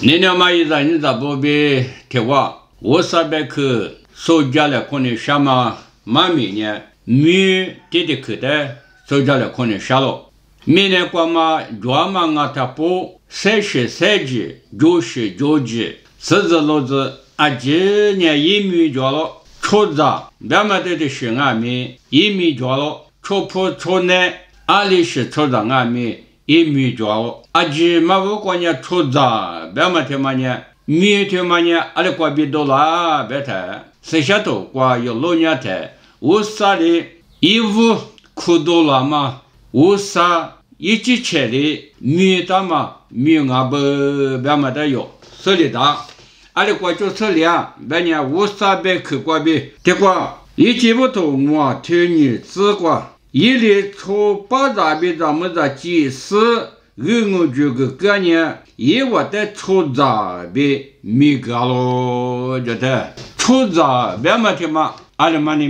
你娘妈一在你在不比铁话，我上边去收家了可能什么妈咪呢？米弟弟去的收家了可能啥了？明年过嘛，专门俺他不30就是90，狮子老子啊，今年1米多了，出子咱们这的是俺们1米多了，出铺出呢，阿里是出子俺们1米多了，啊，今嘛不过呢出子，咱们他妈呢，米他妈呢，阿里过比多了，别太，剩下头过有老年太，我啥的衣服裤多了嘛，我啥。一起吃的米大嘛，米俺不别么的有，手里大，阿里过就手里啊，别人无啥别去过别，这个一起不头我听你指过，一里出八杂别咱们这几十，我这个概念，一我的出杂别米个咯，觉得出杂别么的嘛，阿里嘛的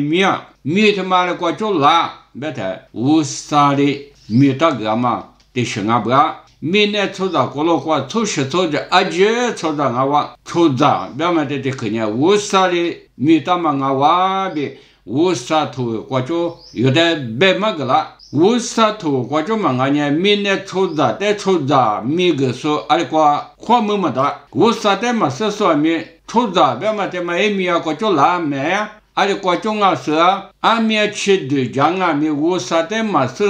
米他妈的过就拉，别太无啥的。米大个嘛，得是俺不啊？米呢出杂过了话，出事出的，阿姐出杂俺娃出杂，别么的可能无啥的米大嘛俺娃的无啥头过就有点白么个了，无啥头过就嘛俺呢米呢出杂的出杂米个说阿里个花么么的，无啥的嘛是说米出杂别么的嘛米啊过就拉没呀。阿里过中啊是阿面吃的酱啊面无啥的嘛是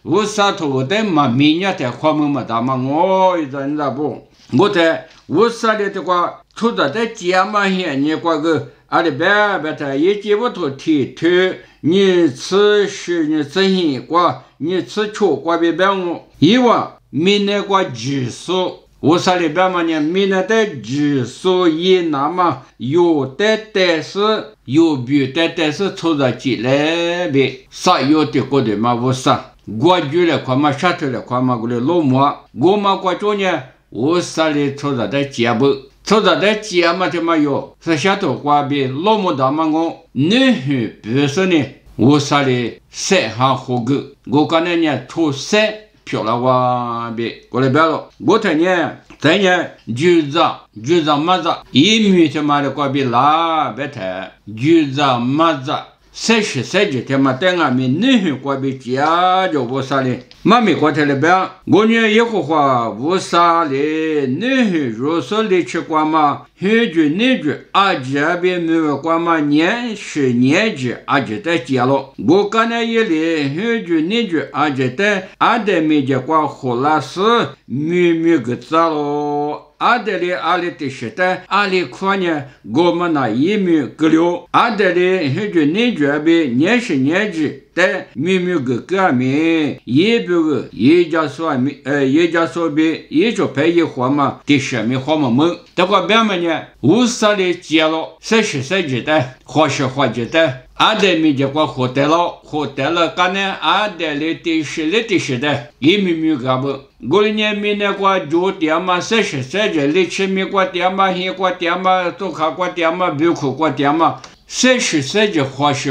无啥头的嘛米呀的花么么的嘛我一阵子不我在无啥的这个出的在家嘛些你过个阿里别的一节不头提头你吃是你自行过你吃出过别我以往米那个技术。我啥里边嘛呢？米那的技术也那么有的但是有比的但是出着几来呗，啥有的过的嘛我啥，过去了快嘛下头了快嘛过来老么，我嘛过去呢，我啥里出着的节不，出着的节嘛的嘛有，是下头过呗老么大嘛我，你去不是呢，我啥里晒下火锅，我刚才呢出晒。漂亮哇！别过来别了，我这年橘子麻子，一米他妈的过别拉别太，橘子麻子30他妈带俺们女过别家就无啥的，妈咪过来别，我呢一会话无啥的，女如说的吃过嘛，很久阿这边没有过嘛，年纪阿这在家了，我刚才一里很久阿这在阿的没见过胡拉斯，没个咋咯。阿德里阿里的时代，阿里跨年我们那一米个了，阿德里很久年纪的米个米，也不个也家说比也就拍一花嘛，的上面花么，这个别么呢，无啥的接了，30的，或的。阿德米就过获得了，刚才阿德里的是的，一米个不，我呢米那个就点嘛30里吃米过点嘛，黑过点嘛，做卡过点嘛，别苦过点嘛，30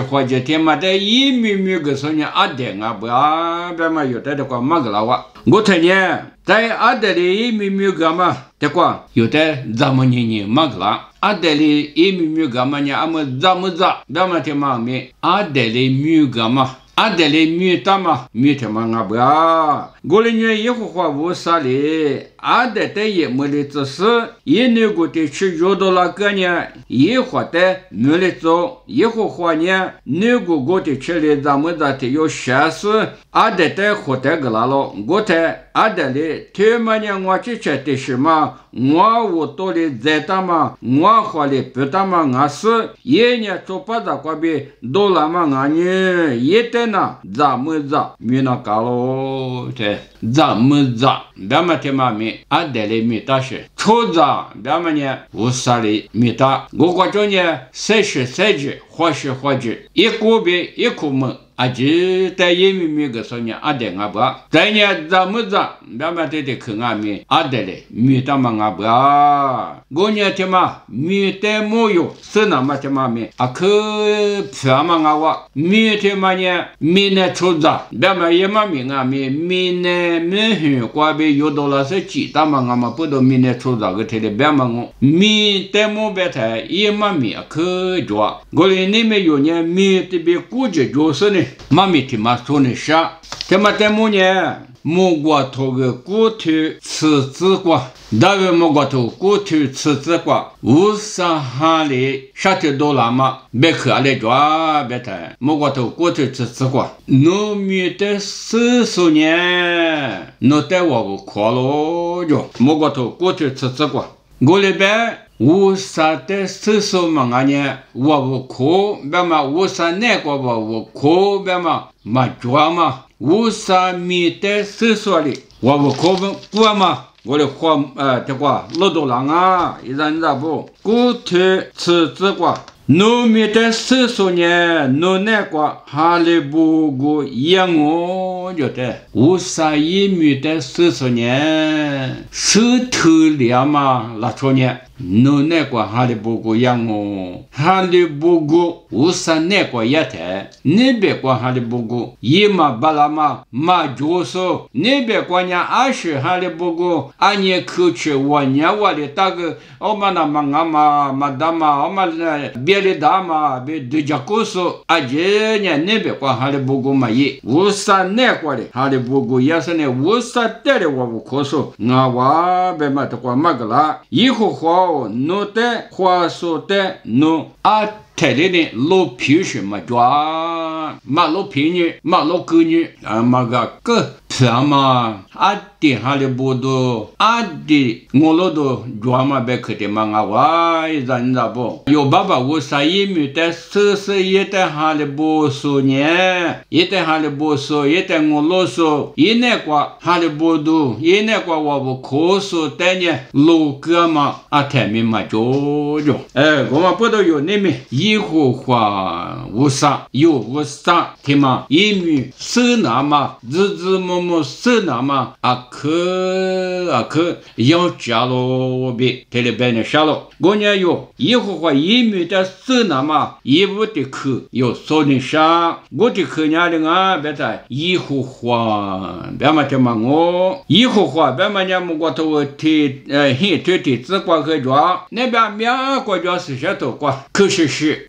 或者点嘛的一米个说呢阿德啊不啊，别嘛有的这个嘛个了哇，我睇呢在阿德里一米个嘛，这个有的咱们呢嘛个了。阿德里一米个嘛呢，阿么咋，别么的嘛咪，阿德里米个嘛，阿德里米大嘛，米他妈阿不呀，我的呢一会话无啥哩，阿德的也没得只是，一那个的吃肉多那个呢，一会的没得做，一会话呢，那个我的吃的咱们这的有30，阿德的活的个啦咯，我的阿德里，他们呢我去吃的是嘛。我多的在他嘛，我花的不他嘛，俺是一年做不到过比多了嘛，俺呢一天呐，咱们没那搞咯，对，咱们别么的嘛没，俺带来没大事，出别么呢，无啥的没大，我觉着呢，30或者一个别一个么。啊，就在一米米个说呢，阿得阿不，在呢怎么着，慢慢的去阿米阿得嘞，米他妈阿不啊，我呢他妈米得没有，是那么他妈米啊去他妈阿哇，米他妈呢米呢出着，慢慢也嘛米阿米呢米很瓜被有到了是几他妈阿嘛不都米呢出着个天的慢慢我米得没白台也嘛米啊去着，我哩你们有呢米这边估计就是呢。妈咪他妈说的啥？他妈在么呢？木瓜头个骨头吃子瓜，大约木瓜头骨头吃子瓜，无啥哈哩啥子多啦嘛？别去阿来抓别谈，木瓜头骨头吃子瓜，农民的40年，侬带我快乐着，木瓜头骨头吃子瓜，我那边。无啥的40嘛呢？我不哭，别嘛无啥那个我哭，别嘛嘛抓嘛，无啥米的40里，我不哭不嘛，我的话这个老多人啊，一人咋不？骨头吃这个。农民的40年，农那个哈里不过养我觉得，无啥一米的40年，手头两嘛拉出呢。农那个哈里不过养我，哈里不过无啥那个也台，那边个哈里不过一嘛巴拉嘛嘛就是那边个呢20哈里不过，俺也口吃我呢我的大个，我们那嘛俺嘛大嘛，我们那别的大嘛别对家故事，啊这呢那边个哈里不过嘛也无啥那个的哈里不过也是呢无啥带的我不可说，我别嘛这个嘛个啦，以后话。侬的话说的侬啊，台里的老皮什么抓，马老皮呢，马老狗呢，啊嘛个什么啊的哈里不多，啊的我老多抓嘛别去的嘛啊哇，人咋不？有爸爸我啥也没得，40也得哈里不说呢，也得哈里不说，也得我老说，也那个哈里不多，也那个我不可说的呢，老哥嘛啊台面嘛就，我们不都有那面一户话无啥有无啥，对吗？一米手拿嘛，日么手拿嘛，啊可要加了别，这里边的下了，我呢有一户话一米的手拿嘛，一户的口有说的啥，我的口伢的啊，别在一户话，别嘛这么我一户话，别嘛伢么我头提提自挂个抓，那边面国家是些多挂，可是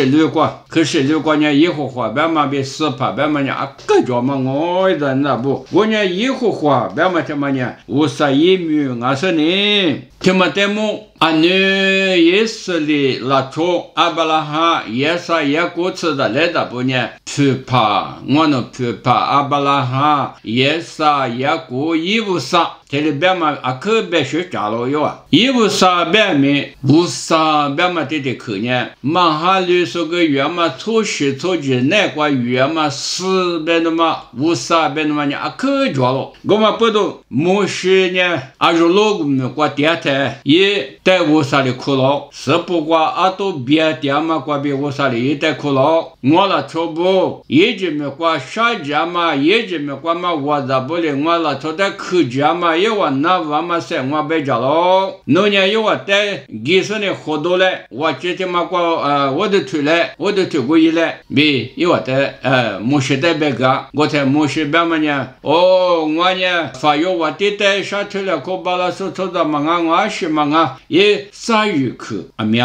六挂呢一户话，别嘛别死怕，别嘛伢个抓嘛我人那不，我呢一户话，别嘛这么呢，我啥也没有，我说呢，这么的么。俺女也是的，拉出阿巴拉哈也是也过去的来的不呢？不怕，我能不怕阿巴拉哈也是也过一无啥，这里边嘛阿可别学家了哟啊，一无啥边面无啥边嘛的可呢？马哈里说个月嘛初十初几那个月嘛四边的嘛无啥边的嘛呢阿可着了，我们不懂没事呢，阿如老公们过电台也。在我啥里苦劳，是不过阿都别点嘛，过别我啥里也在苦劳。我了出不，也就没过啥家嘛，也就没过嘛，我咋不哩？我了出在口家嘛，也我那娃嘛生我别家喽。农年有我在几十年活多嘞，我之前嘛过我都退来，我都退过一来，别有我在没事在别个，我在没事别么呢？哦，我呢发有我的在上退了，可把了手抽到嘛我是嘛啊。也啥语课啊面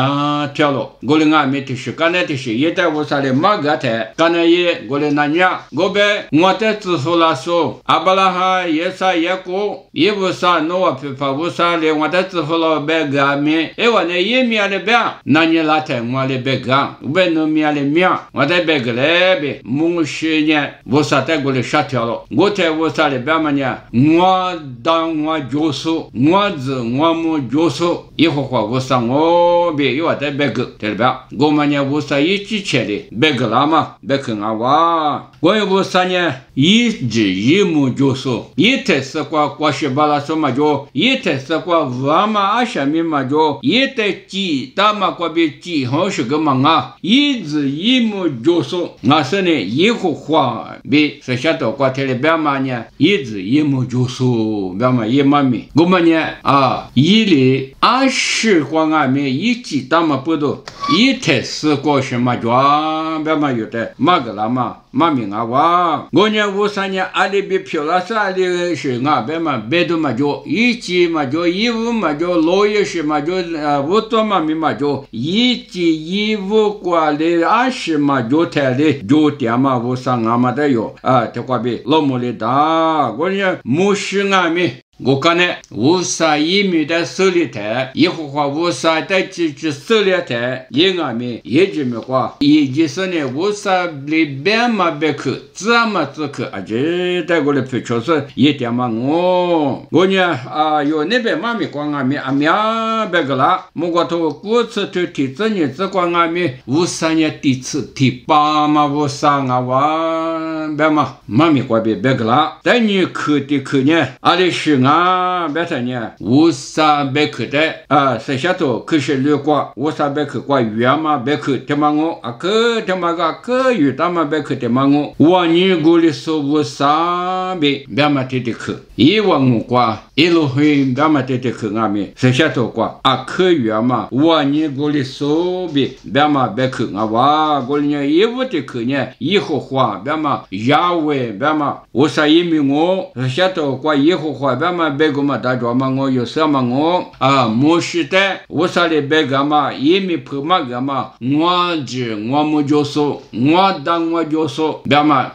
条了，我的俺们就是刚才就是也在我啥的马个台，刚才也我的那年，我被我在支付了说，阿巴拉哈也啥也过，也不啥弄我批发不啥的，我在支付了别个俺们，我那也面的别，那年那天我的别个，我弄面的面，我在别个来别，某些年我啥在我的啥条了，我在我啥的别么呢？我当我教授，我子我们教授。一会儿我上我我别有的别个对吧？我们呢无啥一之前的别个了嘛，别个啊哇，我有无啥呢？一直一目就说，一天是过十八了什么就，一天是过五嘛下面嘛就，一天几大嘛过别几好是个嘛啊，一直一目就说，我说呢一户话别是下头过天的别嘛呢，一直一目就说，别嘛一嘛咪，我们呢啊，一里20过俺们一几大嘛不多，一天是过什么就，别嘛有的嘛个了嘛。嘛名啊哇！我呢53年阿里比漂亮是阿里是啊，别嘛别的嘛就一季嘛就15嘛就6月是嘛就5多嘛咪嘛就一季15过来20嘛就台里就点嘛53啊嘛的有啊，这块比老木里大，我呢木是啊咪。我看呢，51米的手里台，一会话53的几手里台，一俺们也就没话，也就是呢，53里边嘛别去，这么只去，这带过来配确实一点嘛我呢啊，有那边嘛没光俺们俺们别个啦，莫过头过次头提这年只光俺们53年第次第8嘛53啊哇，别嘛嘛没过别个啦，但你去的去呢，阿里是啊，别说呢，53别去的啊，剩下头可是略过，53别去过远嘛，别去他妈我啊，可他妈个可远他妈别去他妈我你过来说53别嘛得去，一往我过，一路回别嘛得去俺们，剩下头过啊，可远嘛，我你过来说别嘛别去啊，我过来呢，一屋的去呢，以后话别嘛压尾别嘛，51米我剩下头过以后话别嘛。别个嘛，大家嘛，我有什么我啊，没事的，我啥的别个嘛，也没碰嘛个嘛，我没就说，我当我就说，别嘛，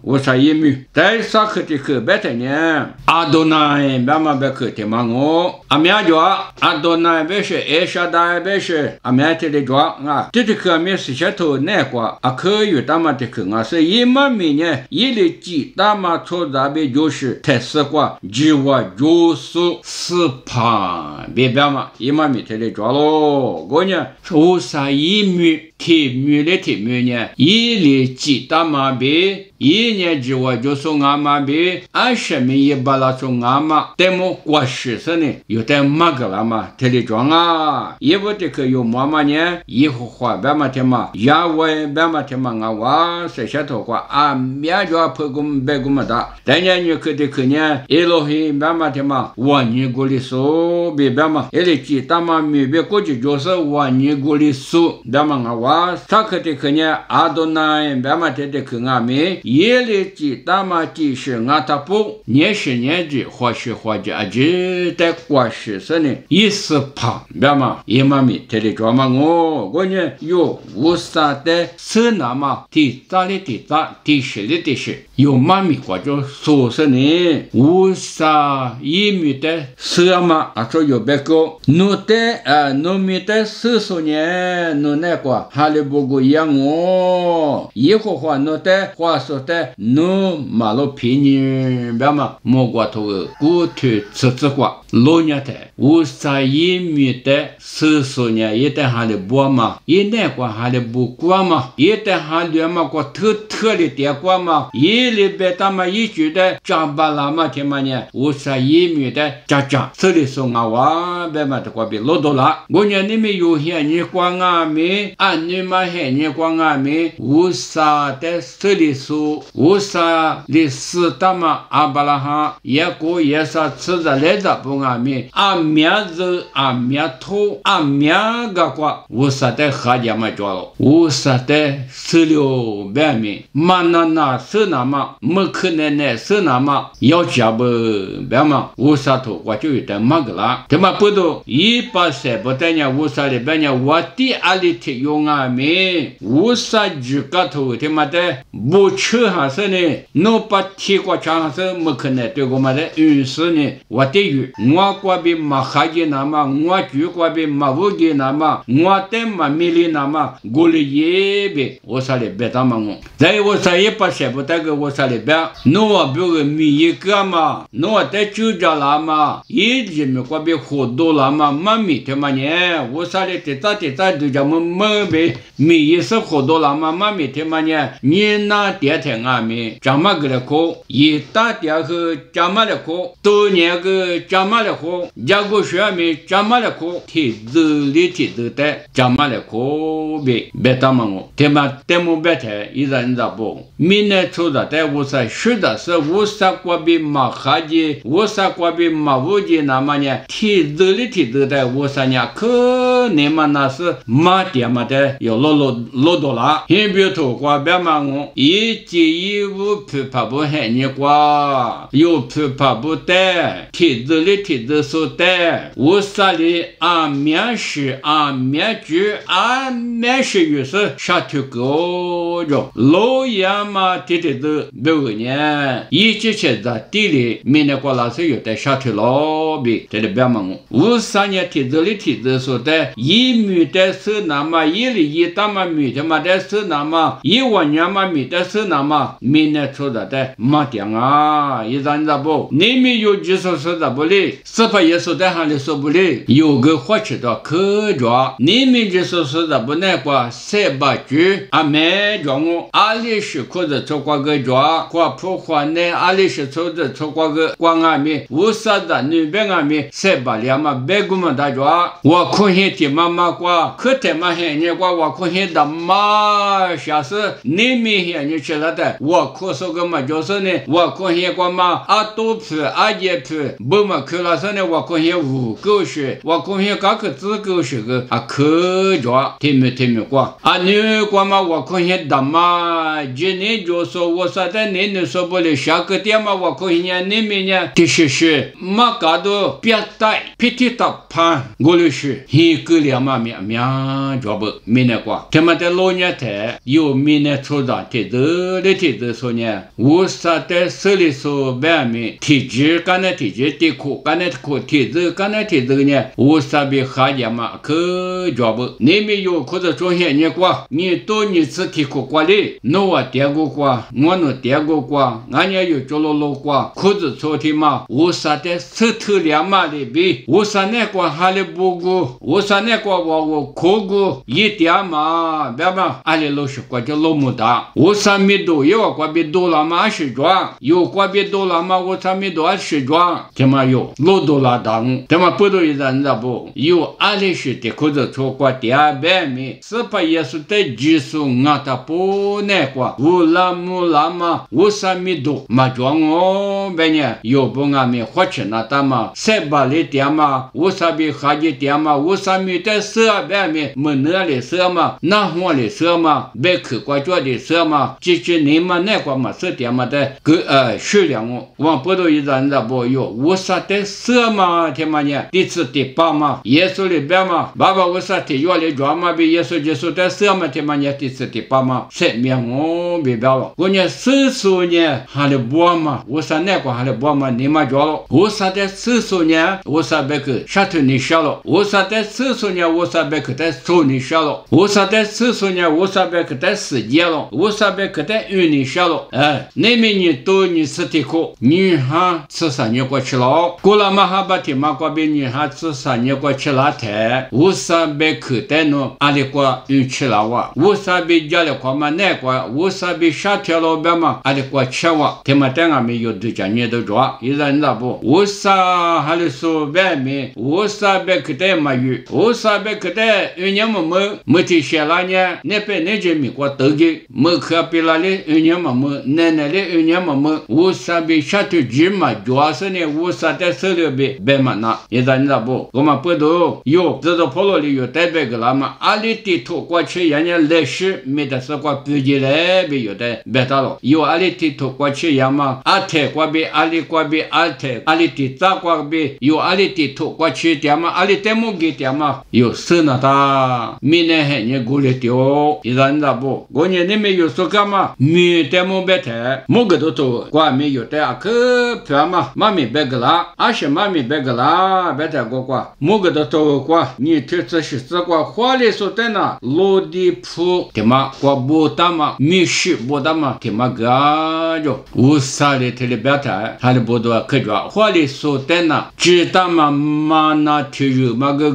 我啥也没，但啥去的去，别的呢，阿多奈别嘛别去的嘛我，阿面就阿多奈别是，艾沙达别是，阿面这里抓啊，这里去阿面是下头那个，阿可有他妈的去啊，是一嘛米呢，一里几他妈错那边就是太死过。几万就是4别嘛，一嘛米这里抓咯，我呢51米。铁米呢，一里几大马币，一年之外就送俺马币，20米一把拉送俺马，但么过10呢，有点马个了嘛，这里装啊，一不这个有妈妈呢，以后花别嘛天嘛，亚外别嘛天嘛俺娃剩下头花啊，面就破工别工么大，但年你去的去呢，一路黑别嘛天嘛，我你过来说别嘛，一里几大马米别过去就是我你过来说别嘛俺娃。他可的可呢，阿多奈别嘛的去俺们，夜里几大嘛几是俺他不，年是年纪，或是或者这在过10呢，10%别嘛，一嘛米这里抓嘛我呢有53的是那么第咋的第咋，第10的第10，有嘛米或者40呢，51米的是嘛，啊说有别个，侬米的40呢，侬那个哈里不过一样哦，以后话侬的话说的，侬马路便宜别嘛，莫过头过头吃过。老年的51米的40年，一旦哈里不嘛，一年过哈里不过嘛，一旦哈里嘛过特的点过嘛，一里边他们一句的长巴拉嘛天嘛呢，51米的家，这里说俺娃别嘛的过比老多了，我呢你们有些你光俺们，你们还你光俺们，53的这里说，53里4他嘛阿巴拉哈，也过也是吃着来着不。俺们阿面子阿面头阿面个quoi，53的哈家嘛着了，53的16百米，嘛那是那么，没可能呢是那么，要加不别嘛，53头我就有点嘛个啦，他妈不都180不带呢，53里边呢，我第2里提用俺啊咪无啥子个头的嘛的，不吃还是呢，侬把铁锅吃还是没可能对我嘛的，于是呢，我的鱼，我过比马哈吉那么，我就过比马乌吉那么，我的马米里那么，我的也比我啥里别他妈我，在我啥也不舍不得个我啥里别，侬我比个米一个嘛，侬我在酒家啦嘛，一直没过比好多啦嘛，妈米的嘛呢，我啥里的咋都叫么比米也是好多啦嘛，妈米的嘛呢，你那点天啊米，怎么个了可？一大点个怎么了可？多年个怎么了可？加个学米怎么了可？提子里提子的怎么了可？别他妈我，他妈他们别太一人咋不？明年出的在我啥是的是我啥过比马哈吉，我啥过比马乌吉那么呢？提子里提子的我啥呢？可你们那是马点嘛的有老多啦，先别头过别骂我，一季一五批怕不喊你过，有批怕不得，提子里提子说的，我啥里俺面试俺面具俺面试于是下头高着，老爷嘛提提子别个呢，一直现在地里明年过那是有的下头老比，这里别骂我，我啥呢提子里提子说的，一米的是那么一里一大嘛米的嘛的是那么一万年嘛米的是那么明年出的的没点啊，一咱咋不？你们有几首是咋不哩？是怕也说的还里说不哩？有个火车的客着，你们几首是咋不那个三八句啊没着我，阿里是可是出过个着，过普华呢阿里是出过个光阿米，无啥的那边阿米三八两嘛别个么大着，我可以听妈妈过，可他妈喊你过我可以的嘛，下次你们喊你吃了的，我可说个嘛就是呢，我可以过嘛阿多皮阿一皮，不嘛去了是呢，我可以五狗血，我可以搞个自狗血个啊可着，听没过，啊你过嘛我可以的嘛，今年就说我啥的你说不了，下个点嘛我可以呢，你们呢，的是嘛搞到别带皮提大盘，我就是一个两嘛面着不明年过，他们的老年台有明年出的提子说呢，我啥的手里说外面提子干那提子的苦干那苦提子干那提子呢，我啥比哈家嘛可着不，你们有可是做些你过，你多你自己苦过哩，那我点过过，我能点过，俺也有做了过，可是昨天嘛，我啥的手头两嘛的比，我啥那个哈里不过，我啥那个我可过一点嘛，别嘛，阿里老师过就老么大，我啥没多，有过比多了嘛是装，有过比多了嘛，我啥没多是装，怎么有老多了当，怎么不多一人咋不？有阿里是的可是错过第二百米，是怕也是的技术俺他不那个，我拉嘛，我啥没多，嘛装哦，别呢，有不俺们花钱那大嘛，三百里点嘛，我啥比哈几点嘛，我啥没得4百米，没那里色嘛，那黄里色嘛，别去过脚的色嘛，就是你们那个嘛是点嘛的，数量哦，我不多一人咋不有，我啥的色嘛，他妈呢，第四第八嘛，耶稣里边嘛，爸爸我啥的药里装嘛，比耶稣就是的色嘛，他妈呢，第四第八嘛，三面我别表了，我呢40呢还得播嘛，我啥那个还得播嘛，你妈着了，我啥的40呢，我啥别个下头你笑了，我啥的40呢，我啥别个在手你笑了，我啥的40呢，我啥别个在时间了，我啥别个在1年笑了，你们你都你吃的苦，你还吃3年过去了，过了嘛还把天嘛过比你还吃3年过去了台，我啥别个在弄阿里过吃了哇，我啥别家里过嘛那个，我啥别下条老板嘛阿里过吃哇，他们在俺们有的家你都抓，一人咋不？我啥还是说外面，我啥别个在嘛有，我啥别个在1年没提写了呢，那边那些美国都给没可比那里1年奶奶的1年我啥别下头鸡嘛，主要是呢，我啥在手里别嘛那，一人咋不？我们不都有，这个跑路里有代表个了嘛，阿里地图过去人家历史没得说过标记来别有的别大了，有阿里地图过去人嘛，阿泰过比阿里过比阿泰，阿里地咋过比有阿里地图过去点嘛，阿里在么给点嘛，有生了的，明年还你过来丢，一人咋不？过年你没有说干嘛？没得么白台，么个都多，关没有的啊，可票嘛，妈咪白个啦，而且妈咪白个啦，白台过关，么个都多关，你这次是这关花里说的呢，落地铺的嘛，过不大嘛，米许不大嘛，的嘛个就，无啥的特别白台，他的不多可着，花里说的呢，知道嘛嘛那体育嘛个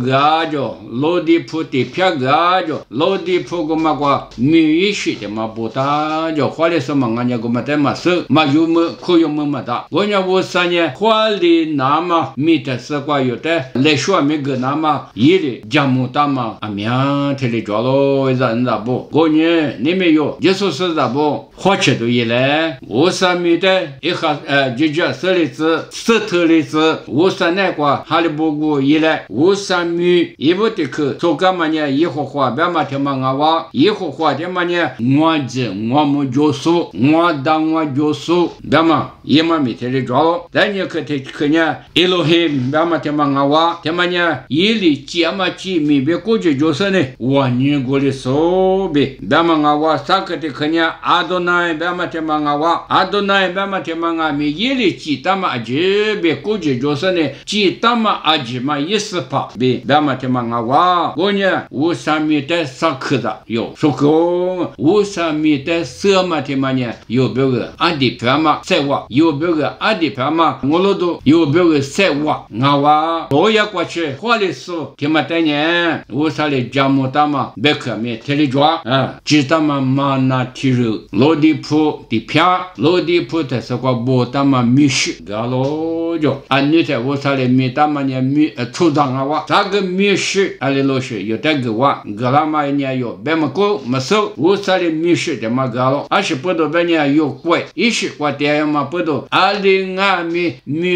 就，落地铺的票个就，落地铺个嘛个米许的嘛不大就，花里说嘛俺家个嘛的嘛是，嘛有么可有么么大，我家无啥呢，花里那么米的是过有的，来说米个那么一的家母大嘛，啊面特别着咯，人咋不？过年你没有，就说是咋不？花钱都一来，无啥米的，一下就叫十里子、十头里子，无啥那个哈利波古一来，无啥米，一不得去，做干嘛呢？一会花别嘛天嘛俺娃，一会花天嘛呢？我这我们就说，我当我就说，别嘛一嘛米特别着咯，但你去呢，一路黑别嘛天嘛俺娃，天嘛呢一里接嘛接米别过去就是呢，我你过来说别，别嘛俺娃啥个的去呢？阿多奈别嘛天嘛俺娃，阿多奈别嘛天嘛俺米一里接他嘛阿姐别过去就是呢，接他嘛阿姐嘛一时怕别嘛天嘛俺娃，我呢无啥米的啥去的有，说个无啥米的什么天嘛呢？有别个阿弟别嘛在我，有别个阿弟别嘛我老多有别个在我，俺娃我也过去花里说天嘛的呢，无啥的家母大嘛别可米特里抓啊，知道嘛嘛那体育落地铺的票，落地铺的是个不大嘛米许个咯就，俺女的无啥的米大嘛呢米处长啊哇，这个米许阿里老师有的个哇，个啦嘛呢有别么高么少，无啥的米许的嘛个咯，而是不多别呢有贵，一是过的嘛不多，阿里俺米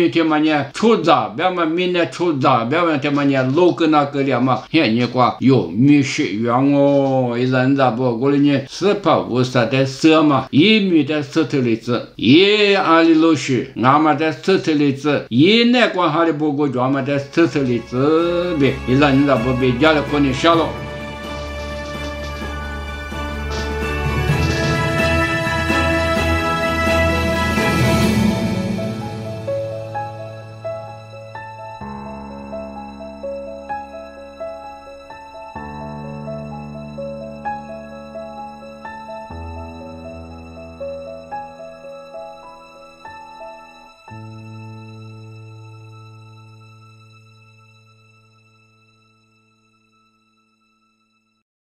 的嘛呢处长，别嘛米呢处长，别嘛的嘛呢老个那个了嘛，现你过有米许员哦，一人咋不过来呢？是怕无啥的什么，一米的石头里子，一阿里老师，俺们的石头里子，一那光哈的不过专门的石头里子呗，一人咋不被家里过年下了。